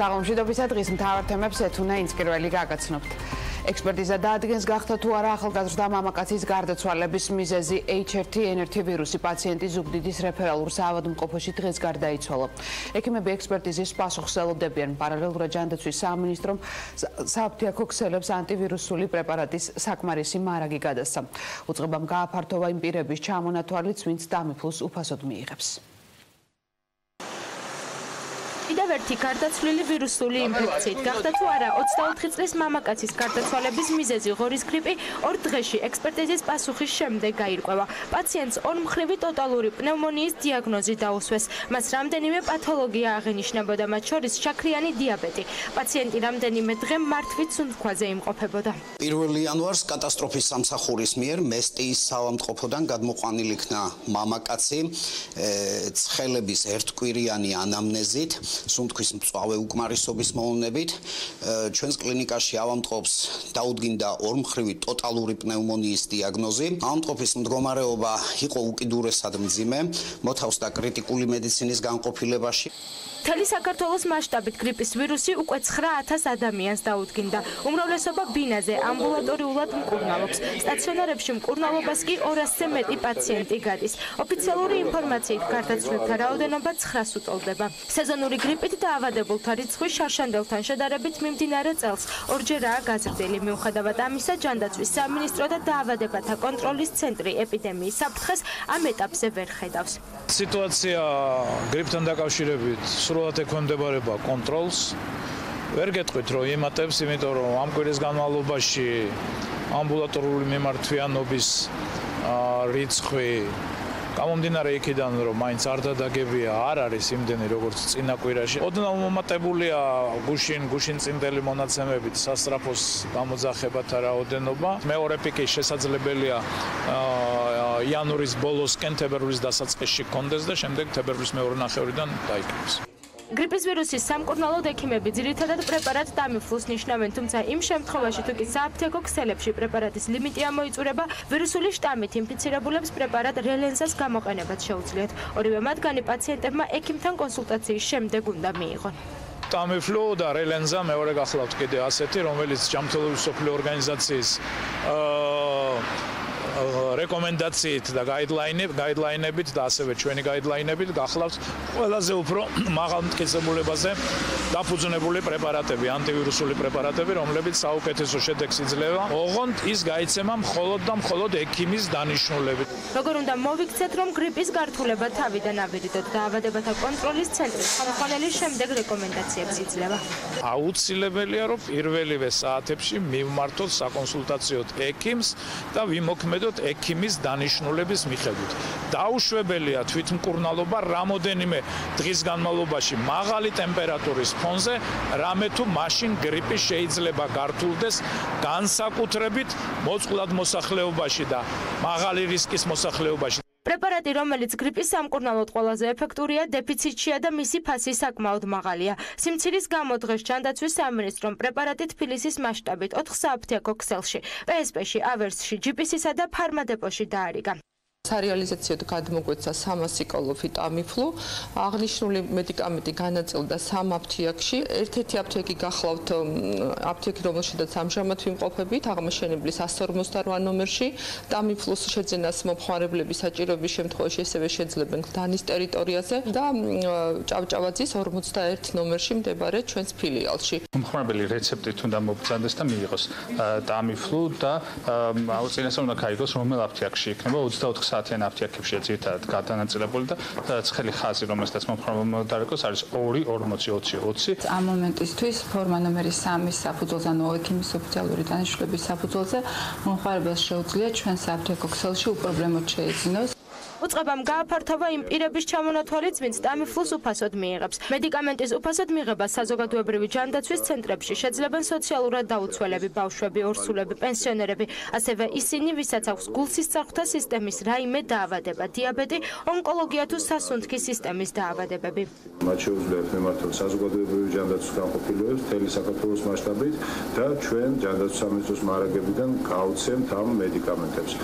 საღამოშიდობისა დღის მთავარ თემებს ეთუნა ინსკირველი გაგაცნობთ. ექსპერტიზა დაადგენს გახდა თუ არა ახალგაზრდა მამაკაცის გარდაცვალების მიზეზი H1N1 ვირუსი პაციენტი ზუგდიდის რეფერალურ საავადმყოფოში დღეს გარდაიცვალა. ექიმები ექსპერტიზის პასუხს ელოდებიან. პარალელურად ჯანდაცვის სამინისტრომ საფთიაქო ქსელებს ანტივირუსული პრეპარატის საკმარისი მარაგი გადასცა. უწყებამ გააფართოვა იმ პირების ჩამონათვალიც, ვინც დამიფლოს უფასოდ მიიღებს. კიდევ ერთი გარდაცვლილი ვირუსული ინფექციით გახდა თუ არა 24 წლის მამაკაცის გარდაცვალების მიზეზი ღორის გრიპი 2 დღეში ექსპერტიზის პასუხის შემდეგ გაირკვევა. პაციენტს ორმხრივი ტოტალური პნევმონიის დიაგნოზი დაუსვეს. მას რამდენიმე პათოლოგია აღენიშნებოდა, მათ შორის შაქრიანი დიაბეტი. პაციენტი რამდენიმე დღე მართვით სუნთქვაზე იმყოფებოდა. 1 იანვარს კატასტროფის სამსახურის მიერ მესტიის საავადმყოფოდან გადმოყვანილი იქნა მამაკაცი ცხელების ერთკვირიანი ანამნეზით. სუნთქვის მწვავე უკმარისობის მოვლენებით ჩვენს კლინიკაში ავადმყოფს დაუდგინდა ორმხრივი ტოტალური პნევმონიის დიაგნოზი. ავადმყოფის მდგომარეობა იყო უკიდურესად მძიმე, მოთავსდა კრიტიკული მედიცინის განყოფილებაში. მთელი საქართველოს მასშტაბით გრიპის ვირუსი უკვე 9000 ადამიანს დაუდგინდა. უმრავლესობა ბინაზე ამბულატორიულად მკურნალობს. სტაციონარებში მკურნალობას კი 200-ზე მეტი პაციენტი გადის. ოფიციალური ინფორმაციით გარდაცვლილთა რაოდენობა 900-ს უტოლდება. სეზონური გრიპით დაავადებულთა რიცხვი შარშანდელთან შედარებით მიმდინარე წელს ორჯერაა გაზრდილი. მიუხედავად ამისა, ჯანდაცვის სამინისტრო და დაავადებათა კონტროლის ცენტრი ეპიდემიის საფრთხეს ამ ეტაპზე ვერ ხედავს. სიტუაცია გრიპთან დაკავშირებით სრულად ექვემდებარება კონტროლს. ვერ გეტყვით, რომ იმატებს, იმიტომ რომ ამ კვირის განმავლობაში ამბულატორული მიმართვიანობის რიცხვი გამომდინარე იქიდან, რომ მაინც არ დადაგებია, არ არის იმდენი, როგორც წინა კვირაში. ოდნავ მომატებულია გუშინ წინდელი მონაცემებით სასწრაფოს გამოძახებათა რაოდენობა. მეორე პიკი შესაძლებელია იანვრის ბოლოსკენ თებერვლის დასაწყისში გქონდეს და შემდეგ თებერვლის მეორე ნახევრიდან დაიკრიბოს. გრიპის ვირუსის სამკურნალოდ ექიმები ძირითადად პრეპარატ დამიფლოს ნიშნავენ, თუმცა იმ შემთხვევაში თუ კი საფთიაქო ქსელებში პრეპარატის ლიმიტი ამოიწურება, ვირუსული შტამით ინფიცირებულებს პრეპარატ რელენზას გამოყენებაც შეუძლიათ. ორივე მათგანი პაციენტებმა ექიმთან კონსულტაციის შემდეგ უნდა მიიღონ. ტამიფლო და რელენზა მეორე გახლავთ კიდე ასეთი, რომელიც ჯანმრთელობის მსოფლიო ორგანიზაციის რეკომენდაციით და გაიდლაინებით და ასევე ჩვენი გაიდლაინებით გახლავთ ყველაზე უფრო მაღალ მტკიცებულებაზე დაფუძნებული პრეპარატები, ანტივირუსული პრეპარატები, რომლებიც საუკეთესო შედეგს იძლევა. ოღონდ ის გაიცემა მხოლოდ და მხოლოდ ექიმის დანიშნულებით. როგორ უნდა მოვიქცეთ, რომ გრიპის გართულება თავიდან ავირიდოთ? დაავადებათა კონტროლის ცენტრის ხელმძღვანელის შემდეგ რეკომენდაციებს იძლევა. აუცილებელია, რომ პირველივე საათებში მივმართოთ საკონსულტაციოდ ექიმს და ვიმოქმედოთ ექიმის დანიშნულების მიხედვით. დაუშვებელია თვითმკურნალობა რამოდენიმე დღის განმავლობაში მაღალი ტემპერატურის ფონზე, რამე თუ მაშინ გრიპი შეიძლება გართულდეს განსაკუთრებით მოწყვლად მოსახლეობაში და მაღალი რისკის მოსახლეობაში. პრეპარატი, რომელიც გრიპის სამკურნალოდ ყველაზე ეფექტურია, დეფიციტშია და მისი ფასი საკმაოდ მაღალია. სიმცირის გამო დღეს ჯანდაცვის სამინისტრომ პრეპარატი თბილისის მასშტაბით 4 საფთიაქო ქსელში, PSP-ში, ავერსში, GPS-ისა და ფარმადეპოში დაარიგა. სარეალიზაციოდ გადმოგვეცა 300 კოლოფი ტამიფლუ, აღნიშნული მედიკამენტი განაწილდა 3 აფთიაქში. ერთ-ერთი აფთიაქი გახლავთ აფთიაქი, რომელშიც ამჟამად ვიმყოფებით, აღმაშენებლის 158 ნომერში. ტამიფლუს შეძენას მომხმარებლების საჭიროების შემთხვევაში ასევე შეძლებენ გლდანის ტერიტორიაზე და ჭავჭავაძის 41 ნომერში მდებარე ჩვენს ფილიალში. მომხმარებელი რეცეპტით უნდა მოგზადდეს და მიიღოს ტამიფლუ და წინასწარ უნდა გაიგოს რომელ აფთიაქში იქნება 24 საათიან აფთიაქებში ძირითადად გადანაწილებული და ცხელი ხაზი, რომელსაც მომხმარებელმა დაერქოს, არის 2-40-20-20. ამ მომენტისთვის ფორმა ნომერი 3-ის საფუძველზე, ანუ ექიმის ოფიციალური დანიშნულების საფუძველზე მომხმარებელს შეუძლია ჩვენ საფთიაქო ქსელში უპრობლემოდ შეეძინოს. უწყებამ გააფართოვა იმ პირების ჩამონათვალიც, ვინც ტამიფლუს უფასოდ მიიღებს. მედიკამენტის უფასოდ მიღებას საზოგადოებრივი ჯანდაცვის ცენტრებში შეძლებენ სოციალურად დაუცველები, ბავშვები, ორსულები, პენსიონერები, ასევე ისინი, ვისაც აქვს გულსისწრაფთა სისტემის რაიმე დაავადება, დიაბეტი, ონკოლოგია თუ სასუნთქის სისტემის დაავადებები. მათ შეუძლიათ მიმართოთ საზოგადოებრივი ჯანდაცვის განყოფილებებს მთელი საქართველოს მასშტაბით და ჩვენ ჯანდაცვის სამინისტროს მარაგებიდან გავცემთ ამ მედიკამენტებს.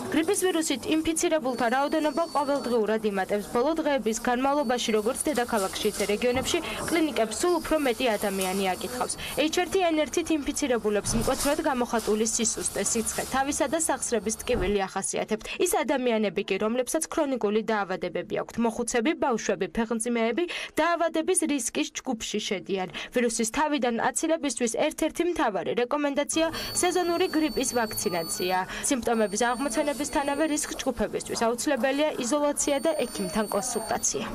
გრიპის ვირუსით ინფიცირებულთა რაოდენობა რაოდენობა ყოველდღიურად იმატებს. ბოლო დღეების განმავლობაში, როგორც დედაქალაქში, ისე რეგიონებში, კლინიკებს სულ უფრო მეტი ადამიანი აკითხავს. HRT-1 ინფიცირებულებს მკვეთრად გამოხატული სისუსტე, სიცხე, თავისა და სახსრების ტკივილი ახასიათებთ. ის ადამიანები კი, რომლებსაც ქრონიკული დაავადებები აქვთ, მოხუცები, ბავშვები, ფეხმძიმეები, დაავადების რისკის ჯგუფში შედიან. ვირუსის თავიდან აცილებისთვის ერთ-ერთი მთავარი რეკომენდაცია სეზონური გრიპის ვაქცინაცია. სიმპტომების აღმოცენებისთანავე რისკ ჯგუფებისთვის აუცილებელია იზოლაცია და ექიმთან კონსულტაცია.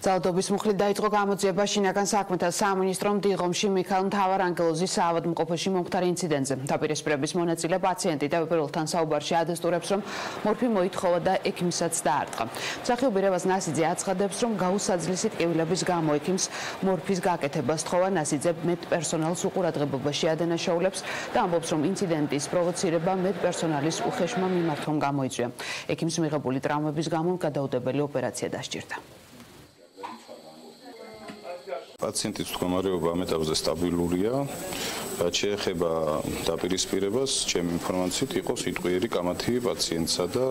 ძალადობის მუხლით დაიწყო გამოძიება შინაგან საქმეთა სამინისტრომ დილღომში მიხაილ მთავარანგელოზის საავადმყოფოში მომხდარ ინციდენტზე. დაპირისპირების მონაწილე პაციენტი დაუპირველთან საუბარში ადასტურებს, რომ მორფი მოითხოვა და ექიმსაც დაარტყა. მსახიობი რევაზ ნასიძე აცხადებს, რომ გაუსაძლისი ტკივილების გამო ექიმს მორფის გაკეთებას თხოვა. ნასიძე მედპერსონალს უყურადღებობაში ადანაშაულებს და ამბობს, რომ ინციდენტის პროვოცირება მედპერსონალის უხეშმა მიმართვამ გამოიწვია. ექიმს მიღებული ტრამვების გამო გადაუდებელი ოპერაცია დასჭირდა. პაციენტის მდგომარეობა ამ ეტაპზე სტაბილურია. რაც შეეხება დაპირისპირებას, ჩემი ინფორმაციით იყო სიტყვიერი კამათი პაციენტსა და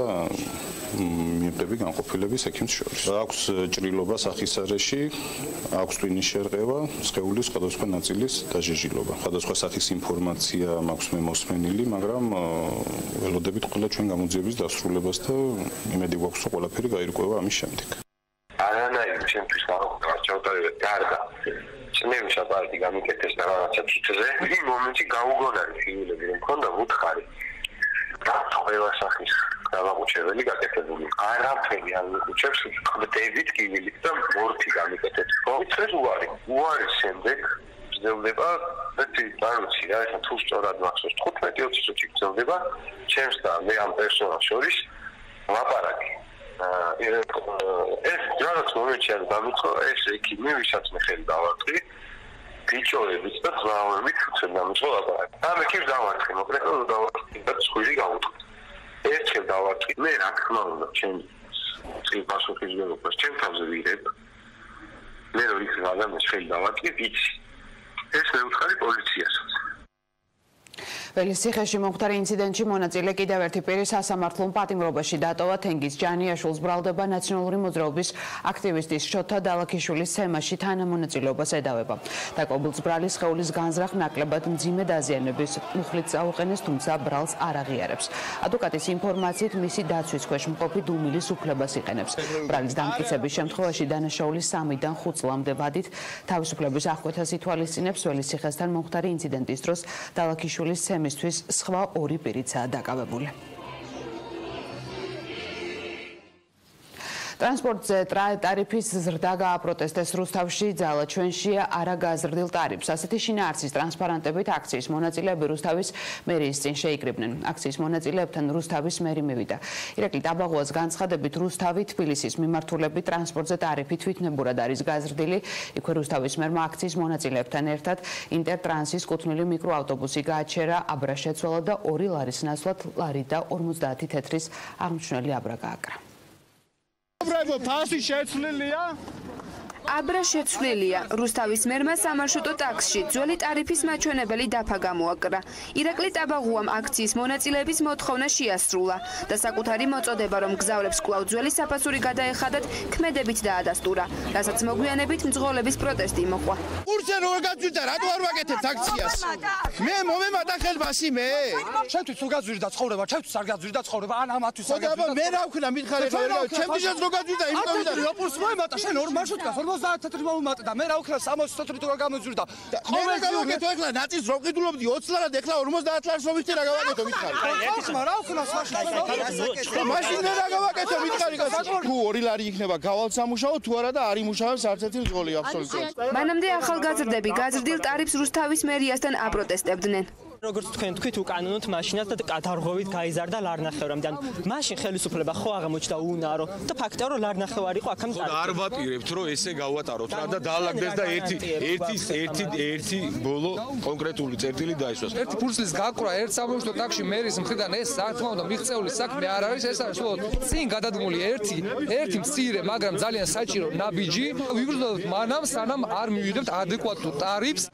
მიღები განყოფილების ექიმს შორის. აქვს ჭრილობა სახის არეში, აქვს ტვინის შერყევა, სხეულის სხვადასხვა ნაწილის დაჟეჟილობა. სხვადასხვა სახის ინფორმაცია მაქვს მე მოსმენილი, მაგრამ ველოდებით ყველა ჩვენ გამოძიების დასრულებას და იმედი გვაქვს, რომ ყველაფერი გაირკვევა ამის შემდეგ. არანაირი ჩემთვის ჩავტარებთ გარდა წნევის აპარატი გამიკეთეს და რაღაცა თითზე იმ მომენტში გაუგონარი ფილმები რომ მქონდა ვუთხარი ყველა სახის გამაყუჩებელი გაკეთებული არაფერი არ მიყუჩებს ყდებით კივილით და მორფი გამიკეთეთ ხო ეს უარის შემდეგ გრძელდება ერთი ბარუცი რა ეხა თუ სწორად მახსოვს 15-20 წუთი გრძელდება ჩემს და მე ამ პერსონალს შორის ლაპარაკი ეს რაღაც მომენტში არ დამიწყო ეს ექიმი ვისაც მე ხელი დავარტყი ბიჭოებით და ზავებით უცებ დამიწყო ლაპარაკი ამ ექიმს დავარტყი მოკლედ დავარტყი და სხვილი გავუტყი ერთხელ დავარტყი მე რა თქმა უნდა ჩემ წინ პასუხისმგებლობას ჩემ თავზე ვიღებ მე რო ის ადამიანს ხელი დავარტყი ვიცი ეს მე ვუთხარი პოლიციასაც ველისციხეში მომხდარ ინციდენტში მონაწილე კიდევ ერთი პირი სასამართლო პატიმრობაში დატოვა. თენგიზ ჯანიაშვილს ბრალდება ნაციონალური მოძრაობის აქტივისტის შოთა დალაქიშვილის თემაში თანამონაწილეობას ედავება. დაკობილს ბრალის სხეულის განზრახ ნაკლებად მძიმე დაზიანების მუხლით წაუყენეს, თუმცა ბრალს არ აღიარებს. ადვოკატის ინფორმაციით მისი დაცვის ქვეშ მყოფი დუმილის უფლებას იყენებს. ბრალის დამტკიცების შემთხვევაში დანაშაული 3-დან 5 წლამდე ვადით თავისუფლების აღკვეთას ითვალისწინებს. ველისციხესთან მომხდარი ინციდენტის დროს დალაქიშვილის თემისთვის სხვა 2 პირიცაა დაკავებული. ტრანსპორტზე ტარიფის ზრდა გააპროტესტეს რუსთავში, ძალაჩვენში არა გაზრდილ ტარიფს. ასეთი შინაარსის ტრანსპარანტებით აქციის მონაწილეები რუსთავის მერიის წინ შეიკრიბნენ. აქციის მონაწილეებთან რუსთავის მერი მივიდა. ირაკლი ტაბაღუას განცხადებით რუსთავი თბილისის მიმართულებით ტრანსპორტზე ტარიფი თვითნებურად არის გაზრდილი. იქვე რუსთავის მერმა აქციის მონაწილეებთან ერთად ინტერტრანსის კუთვნილი მიკროავტობუსი გააჩერა, აბრა შეცვალა და 2 ლარის ნაცვლად ლარი და 50 თეთრის აღმჩნელი აბრა გააკრა. ფასი შეცვლილია აბრა შეცვლილია. რუსთავის მერმა სამარშრუტო ტაქსში ძველი ტარიფის მაჩვენებელი დაფა გამოაკრა. ირაკლი ტაბაღუამ აქციის მონაწილეების მოთხოვნა შეასრულა და საკუთარი მოწოდება რომ გზავრებს კვლავ ძველი საფასური გადაეხადათ ქმედებით დაადასტურა, რასაც მოგვიანებით მძღოლების პროტესტი მოყვა. კურსზე რო გაძვირდა, რატო არ ვაკეთებ აქციას? მე მომემატა ხელფასი მე. შენთვის რო გაძვირდა ცხოვრება, ჩემთვის არ გაძვირდა ცხოვრება, ან ამათვის არ გაძვირდა. მე რა ვქნა მითხარე რა, ჩემთვისაც რო გაძვირდა, იმიტომ ვიდა. რაპორტს მომემატა, შენ ორ მარშრუტკას 50 თეთრი მომატა და მე რა ვქნა 60 თეთრი თუ რა გამოძვირდა. მე რა გავაკეთო ეხლა ნაწილს რო ყიდულობდი 20 ლარად ეხლა 50 ლარს რო ვიხდი რა გავაკეთო მითხარი. ხმა რა ვქნა საშიშ. მაშინ რა გავაკეთო მითხარი თუ 2 ლარი იქნება გავალსამუშაო თუ არა და არ იმუშავებს არც ერთი მძღოლი აბსოლუტურად. მანამდე ახალგაზრდები გაზრდილ ტარიფს რუსთავის მერიასთან აპროტესტებდნენ. როგორც თქვენ თქვით უკანონოდ მაშინაც და კადარღობით გაიზარდა ლარნახევრამდე. ანუ მაშინ ხელისუფლება ხო აღმოჩნდა უნარო და ფაქტია რომ ლარნახევარი იყო აქამდე. არ ვაპირებთ რომ ესე გავატაროთ რა და დაალაგდეს და ერთი ბოლო კონკრეტული წერტილი დაისვას. ერთი ფურცლის გაკვრა ერთ სამუშაო ტაქსში მერის მხრიდან ეს რა თქმა უნდა მიღწეული საქმე არ არის, ეს არის უბრალოდ წინ გადადგმული ერთი მცირე, მაგრამ ძალიან საჭირო ნაბიჯი. ვიბრძოლოთ მანამ სანამ არ მივიღებთ ადეკვატურ ტარიფს.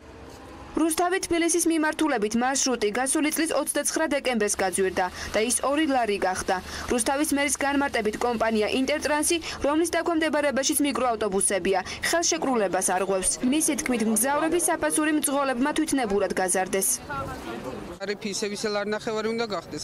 რუსთავი თბილისის მიმართულებით მარშრუტი გასული წლის 29 დეკემბერს გაძვირდა და ის 2 ლარი გახდა. რუსთავის მერის განმარტებით კომპანია ინტერტრანსი, რომლის დაქვემდებარებაშიც მიკროავტობუსებია, ხელშეკრულებას არღვევს. მისი თქმით, მგზავრები საფასური მძღოლებმა თვითნებურად გაზარდეს. ტარიფი ისევ არ ნახევარი უნდა გახდეს.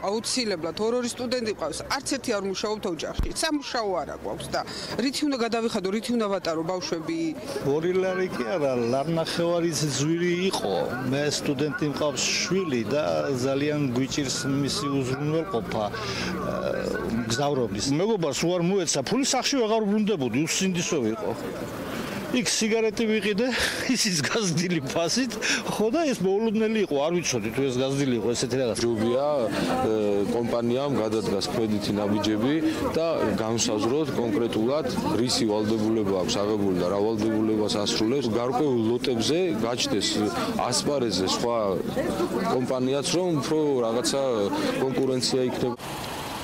აუცილებლად ორ-ორი სტუდენტი ყავს. არც ერთი არ მუშაობთ ოჯახში. სამუშაო არ აქვს და რითი უნდა გადავიხადო, რითი უნდა ვატარო ბავშვები? 2 ლარი კი არა, ლარნახევარის ძვირი იყო. მე სტუდენტი მყავს შვილი და ძალიან გვიჭირს მისი უზრუნველყოფა მგზავრობის. მეგობარს უარ მოეცა, ფული სახში ვეღარ ბრუნდებოდი, უსინდისო ვიყო. იქ სიგარეტი ვიყიდე, ისიც გაზრდილი ფასით, ხო და ეს მოულოდნელი იყო, არ ვიცოდი თუ ეს გაზრდილი იყო ესეთი რაღაც. ჯობია კომპანიამ გადადგას კრედიტი ნაბიჯები და განსაზღვროთ კონკრეტულად რისი ვალდებულება აქვს აღებული და რა ვალდებულებას ასრულებს. გარკვეულ ლოტებზე გაჩნდეს ასპარეზზე სხვა კომპანიაც, რომ უფრო რაღაცა კონკურენცია იქნება.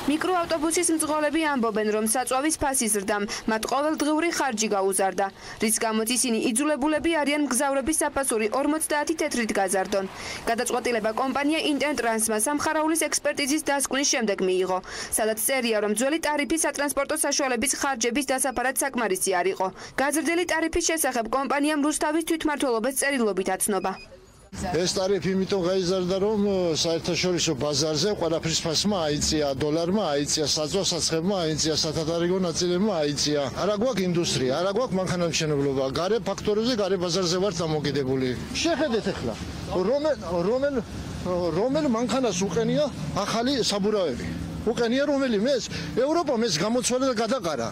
მიკროავტობუსის მძღოლები ამბობენ, რომ საწვავის ფასი ზრდამ მათ ყოველდღიური ხარჯი გაუზარდა, რის გამოც ისინი იძულებულები არიან მგზავრების საფასური 50 თეთრით გაზარდონ. გადაწყვეტილება კომპანია ინტერტრანსმა სამხარაულის ექსპერტიზის დასკვნის შემდეგ მიიღო, სადაც წერია, რომ ძველი ტარიფი სატრანსპორტო საშუალების ხარჯების დასაფარად საკმარისი არ იყო. გაზრდილი ტარიფის შესახებ კომპანიამ რუსთავის თვითმმართველობის წერილობით აცნობა. ეს ტარიფი იმიტომ გაიზარდა, რომ საერთაშორისო ბაზარზე ყველაფრის ფასმა აიწია, დოლარმა აიწია, საზღვასაცხებმა აიწია, სათათარიგო ნაწილებმა აიწია. არა გვაქვს ინდუსტრია, არა გვაქვს მანქანათმშენებლობა, გარე ფაქტორებზე, გარე ბაზარზე ვართ დამოკიდებული. შეხედეთ ახლა, რომელ მანქანას უყენია ახალი საბურავები. უყენია რომელიმეს, ევროპამ ეს გამოცვალა და გადაყარა.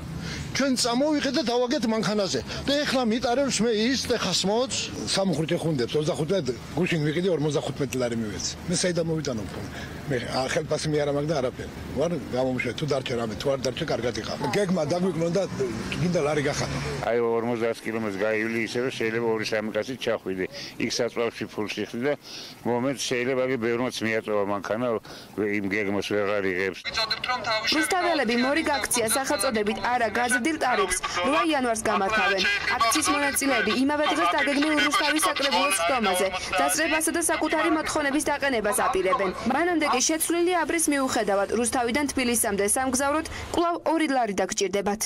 ჩვენ წამოვიღეთ და დავაგეთ მანქანაზე. და ეხლა მიტარებს მე ის ტეხასმოც 65 ხუნდებს 25 გუშინ ვიყიდე 55 ლარი მივეცი. მე საიდან მოვიტანო ფული? მე ხელფასი მე არ ამაგდა არაფერი. ვარ გამომშვე თუ დარჩა რამე თუ არ დარჩა კარგად იყავ. გეგმა დაგვიგნო და გინდა ლარი გახადო. აი 50 კილომეტრს გაივლი ისე რომ შეიძლება 2-3 კაცით ჩახვიდე. იქ საწვავში ფულს იხდი და მომენტ შეიძლება ბევრმაც მიაწოვა მანქანა იმ გეგმას ვეღარ იღებს. რუსთაველები მორიგ აქციას სახელწოდებით არა გაზრდილ ტარიფს 8 იანვარს გამართავენ. აქციის მონაწილეები იმავე დღეს დაგეგმილ რუსთავის საკრებულოს ხდომაზე დასწრებასა და საკუთარი მოთხოვნების დაყენებას აპირებენ. მანამდე კი შეცვლილი აბრის მიუხედავად რუსთავიდან თბილისამდე სამგზავროდ კვლავ 2 ლარი დაგჭირდებათ.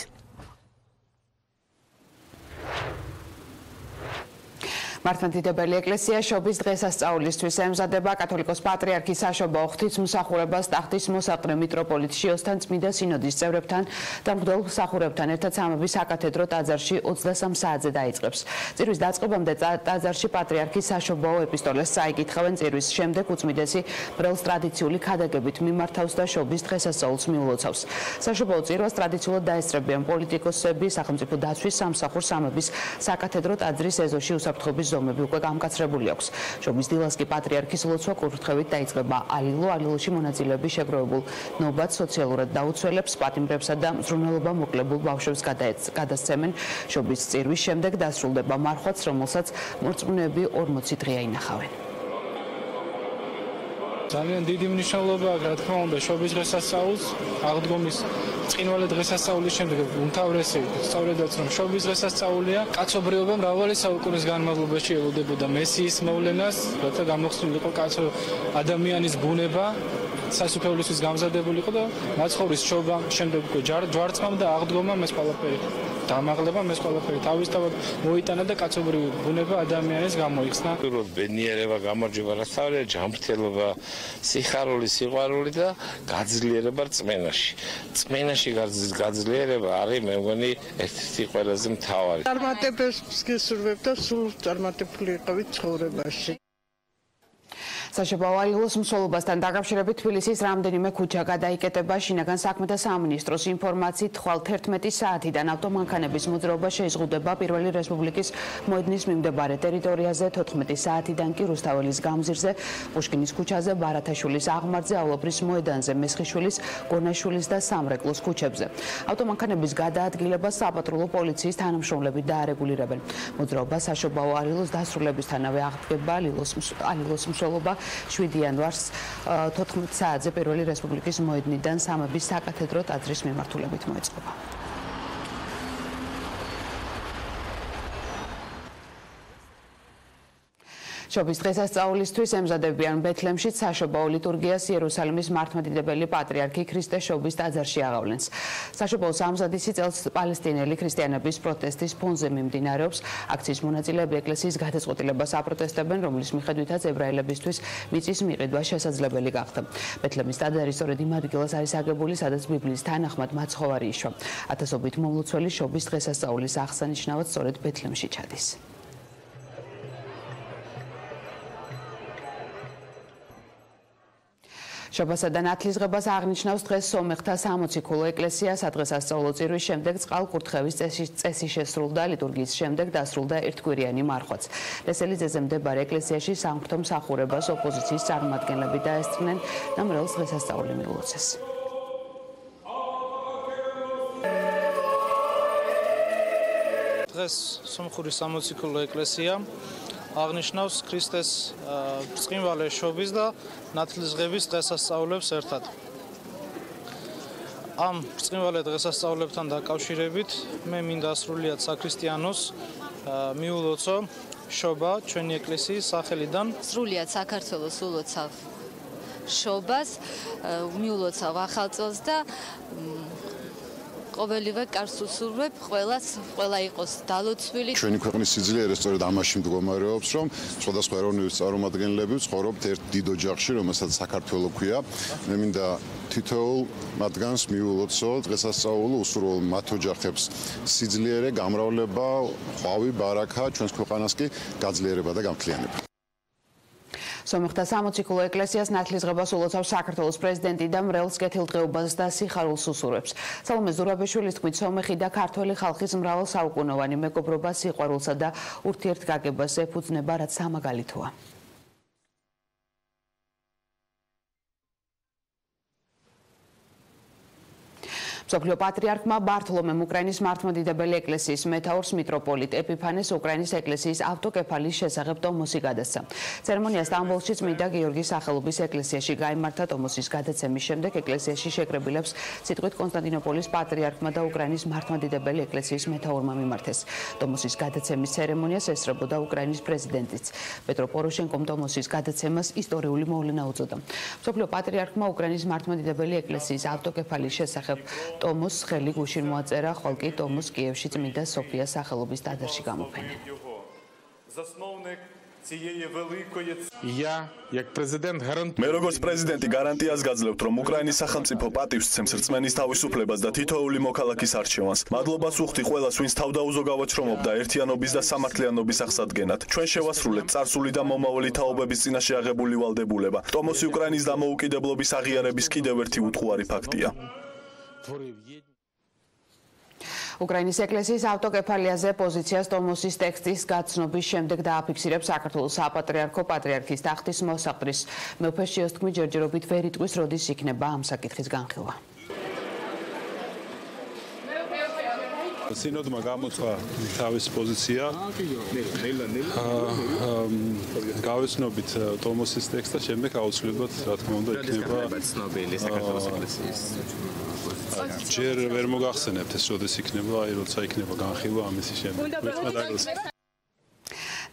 მართლმადიდებელი ეკლესია შობის დღესასწაულისთვის ემზადება კათოლიკოს პატრიარქის საშობო ღვთისმსახურებას ტახტის მოსაყრე მიტროპოლიტ შიოსთან წმინდა სინოდის წევრებთან და მღვდელ მსახურებთან ერთად სამების საკათედრო ტაძარში 23 საათზე დაიწყებს. წირვის დაწყებამდე ტაძარში პატრიარქის საშობო ეპისტოლეს წაიკითხავენ, წირვის შემდეგ უწმიდესი ბრელს ტრადიციული ქადაგებით მიმართავს და შობის დღესასწაულს მიულოცავს. საშობო წირვას ტრადიციულად დაესწრებიან პოლიტიკოსები, სახელმწიფო დაცვის სამსახურს სამების საკათედრო ტაძრის ეზოში უსაფრთხოების ზომები უკვე გამკაცრებული აქვს. შობის დილას კი პატრიარქის ლოცვა კურთხევით დაიწყება ალილოში მონაწილეები შეგროვებულ ნობათს სოციალურად დაუცველებს, პატიმრებსა და მზრუნველობა მოკლებულ ბავშვებს გადასცემენ. შობის წირვის შემდეგ დასრულდება მარხვაც, რომელსაც მორწმუნეები 40 დღეა ინახავენ. ძალიან დიდი მნიშვნელობაა, რა თქმა უნდა, შობის დღესასწაულს აღდგომის წინვალე დღესასწაულის შემდეგ უმთავრესი სწორედაც რომ შობის დღესასწაულია, კაცობრიობა მრავალი საუკუნის განმავლობაში ელოდებოდა მესიის მოვლენას, რათა გამოხსნილიყო კაცო ადამიანის ბუნება, სასუფევლისთვის გამზადებულიყო და მაცხოვრის შობა, შემდეგ უკვე ჯვარცმამ და აღდგომამ ეს ყველაფერი დამაღლებამ ეს ყველაფერი თავისთავად მოიტანა და კაცობრივი ბუნება ადამიანის გამოიხსნა. ბედნიერება, გამარჯვება, რასწავლია, ჯანმრთელობა, სიხარული, სიყვარული და გაძლიერება რწმენაში. რწმენაში გაძლიერება არის მე მგონი ერთ-ერთი ყველაზე მთავარი. წარმატებებს გესურვებ და სულ წარმატებული იყავით ცხოვრებაში. საშობაო ალილოს მსვლელობასთან დაკავშირებით თბილისის რამდენიმე ქუჩა გადაიკეტება. შინაგან საქმეთა სამინისტროს ინფორმაციით ხვალ 11 საათიდან ავტომანქანების მოძრაობა შეიზღუდება პირველი რესპუბლიკის მოედნის მიმდებარე ტერიტორიაზე, 14 საათიდან კი რუსთაველის გამზირზე, პუშკინის ქუჩაზე, ბარათაშვილის აღმართზე,ავლობრის მოედანზე, მესხიშვილის, გონაშვილის და სამრეკლოს ქუჩებზე. ავტომანქანების გადაადგილებას საპატრულო პოლიციის თანამშრომლები დაარეგულირებენ. მოძრაობა საშობაო ალილოს დასრულებისთანავე აღდგება. ალილოს მსვლელობა 7 იანვარს 14 საათზე პირველი რესპუბლიკის მოედნიდან სამების საკათედრო ტაძრის მიმართულებით მოეწყობა. შობის დღესასწაულისთვის ემზადებიან ბეთლემში საშობაო ლიტურგიას იერუსალიმის მართლმადიდებელი პატრიარქი ქრისტე შობის ტაძარში აღავლენს. საშობაო სამზადისი წელს პალესტინელი ქრისტიანების პროტესტის ფონზე მიმდინარეობს. აქციის მონაწილეები ეკლესიის გადაწყვეტილებას აპროტესტებენ, რომლის მიხედვითაც ებრაელებისთვის მიწის მიყიდვა შესაძლებელი გახდა. ბეთლემის ტაძარი სწორედ იმ ადგილას არის აგებული, სადაც ბიბლიის თანახმად მაცხოვარი იშვა. ათასობით მომლოცველი შობის დღესასწაულის აღსანიშნავად სწორედ ბეთლემში ჩადის. შობასა და ნათლისღებას აღნიშნავს დღეს სომეხთა სამოციქულო ეკლესია სადღესასწაულო წირვის შემდეგ წყალკურთხევის წესი შესრულდა, ლიტურგიის შემდეგ დასრულდა ერთკვირიანი მარხვაც. ლესელიძეზე მდებარე ეკლესიაში სამღვთო მსახურებას ოპოზიციის წარმომადგენლები დაესწრნენ და მრევლს დღესასწაული მიულოცეს. დღეს სომხური სამოციქულო ეკლესია აღნიშნავს ქრისტეს ბრწყინვალე შობის და ნათლისღების დღესასწაულებს ერთად. ამ ბრწყინვალე დღესასწაულებთან დაკავშირებით მე მინდა სრულიად საქრისტიანოს მიულოცო შობა ჩვენი ეკლესიის სახელიდან. სრულიად საქართველოს ულოცავ შობას, მიულოცავ ახალ წელს და ყოველივე კარს უსურვებ, ყველა იყოს დალოცვილი. ჩვენი ქვეყნის სიძლიერე სწორედ ამაში მდგომარეობს, რომ სხვადასხვა ეროვნების წარმომადგენლები ცხოვრობთ ერთ დიდ ოჯახში, რომელსაც საქართველო ქვია. მე მინდა თითოეულ მათგანს მიულოცო დღესასწაული, უსურვო მათ ოჯახებს სიძლიერე, გამრავლება, ყვავი, ბარაქა, ჩვენს ქვეყანას კი გაძლიერება და გამთლიანება. სომეხთა სამოციქულო ეკლესიას ნათლისღებას ულოცავს საქართველოს პრეზიდენტი და მრევლს კეთილდღეობას და სიხარულს უსურვებს. სალომე ზურაბაშვილის თქმით, სომეხი და ქართველი ხალხის მრავალსაუკუნოვანი მეგობრობა, სიყვარულსა და ურთიერთგაგებას ეფუძნება, რაც სამაგალითოა. მსოფლიო პატრიარქმა ბართლომემ უკრაინის მართლმადიდებელი ეკლესიის მეთაურს მიტროპოლიტ ეპიფანეს უკრაინის ეკლესიის ავტოკეფალის შესახებ ტომოსი გადასცა. ცერემონია სტამბოლში წმინდა გიორგის სახელობის ეკლესიაში გაიმართა. ტომოსის გადაცემის შემდეგ ეკლესიაში შეკრებილებს სიტყვით კონსტანტინოპოლის პატრიარქმა და უკრაინის მართლმადიდებელი ეკლესიის მეთაურმა მიმართეს. ტომოსის გადაცემის ცერემონიას ესწრებოდა უკრაინის პრეზიდენტიც. პეტრო პოროშენკომ ტომოსის გადაცემას ისტორიული მოვლენა უწოდა. მსოფლიო პატრიარქმა უკრაინის მართლმადიდებელი ეკლესიის ავტოკეფალის შესახებ ტომოს ხელი გუშინ მოაწერა, ხოლო კი ტომოს კიევში წმინდა სოფიას სახელობის ტაძარში გამოფენენ. მე როგორც პრეზიდენტი გარანტიას გაძლევთ, რომ უკრაინის სახელმწიფო პატივსცემს რწმენის თავისუფლებას და თითოეული მოქალაქის არჩევანს. მადლობას ვუხდი ყველას, ვინც თავდაუზო გავაჩრომობდა ერთიანობის და სამართლიანობის აღსადგენად. ჩვენ შევასრულეთ წარსული და მომავალი თაობების წინაშე აღებული ვალდებულება. ტომოსი უკრაინის დამოუკიდებლობის აღიარების კიდევ ერთი უთხუარი ფაქტია. უკრაინის ეკლესიის ავტოკეფალიაზე პოზიციას ტომოსის ტექსტის გაცნობის შემდეგ დააფიქსირებს საქართველოს საპატრიარქო პატრიარქის ტახტის მოსაყდრის. მეუფეშიოს თქმით, ჯერჯერობით ვერ იტყვის, როდის იქნება ამ საკითხის განხილვა. სინოდმა გამოცხა თავის პოზიცია. გავეცნობით ტომოსის ტექსტს და შემდეგ აუცილებლად, რა თქმა უნდა, იქნება ცნობილი საქართველოს ეკლესიის. ჯერ ვერ მოგახსენებთ ეს როდის იქნება, როცა იქნება განხილვა ამის შემდეგ.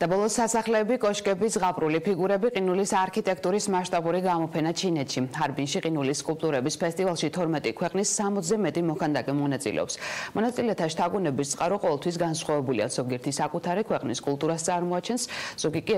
და ბოლოს სასახლეები, კოშკები, ზღაპრული ფიგურები, ყინულის არქიტექტურის მასშტაბური გამოფენა ჩინეთში. ჰარბინში ყინულის სკულპტურების ფესტივალში 12 ქვეყნის 60-ზე მეტი მოქანდაკე მონაწილეობს. მონაწილეთა შთაგონების წყარო ყოველთვის განსხვავებულია. ზოგიერთი საკუთარი ქვეყნის კულტურას წარმოაჩენს, ზოგი კი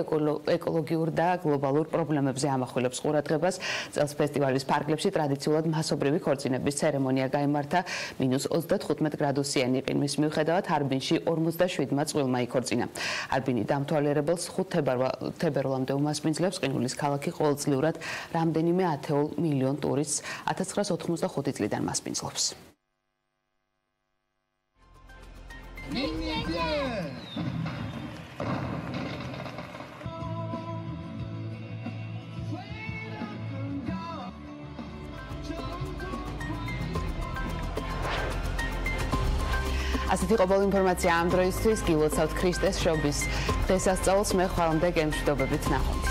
ეკოლოგიურ და გლობალურ პრობლემებზე ამახვილებს ყურადღებას. წელს ფესტივალის ფარგლებში ტრადიციულად მასობრივი ქორწინების ცერემონია გაიმართა. -35 გრადუსიანი ყინვის მიუხედავად ჰარბინში 47-მა წყვილმა იქორწინა. ჰარბინი თვალერებელს 5 თებერვალამდე უმასპინძლებს. ყინულის ქალაქი ყოველწლიურად რამდენიმე 10 მილიონ ტურისტს 1985 წლიდან მასპინძლობს. ასეთი ყოველ ინფორმაცია ამ დროისთვის გილოცავთ ქრისტეს შობის დღესასწაულს. მე ხვალამდე გემშვიდობებით ნახვამდის.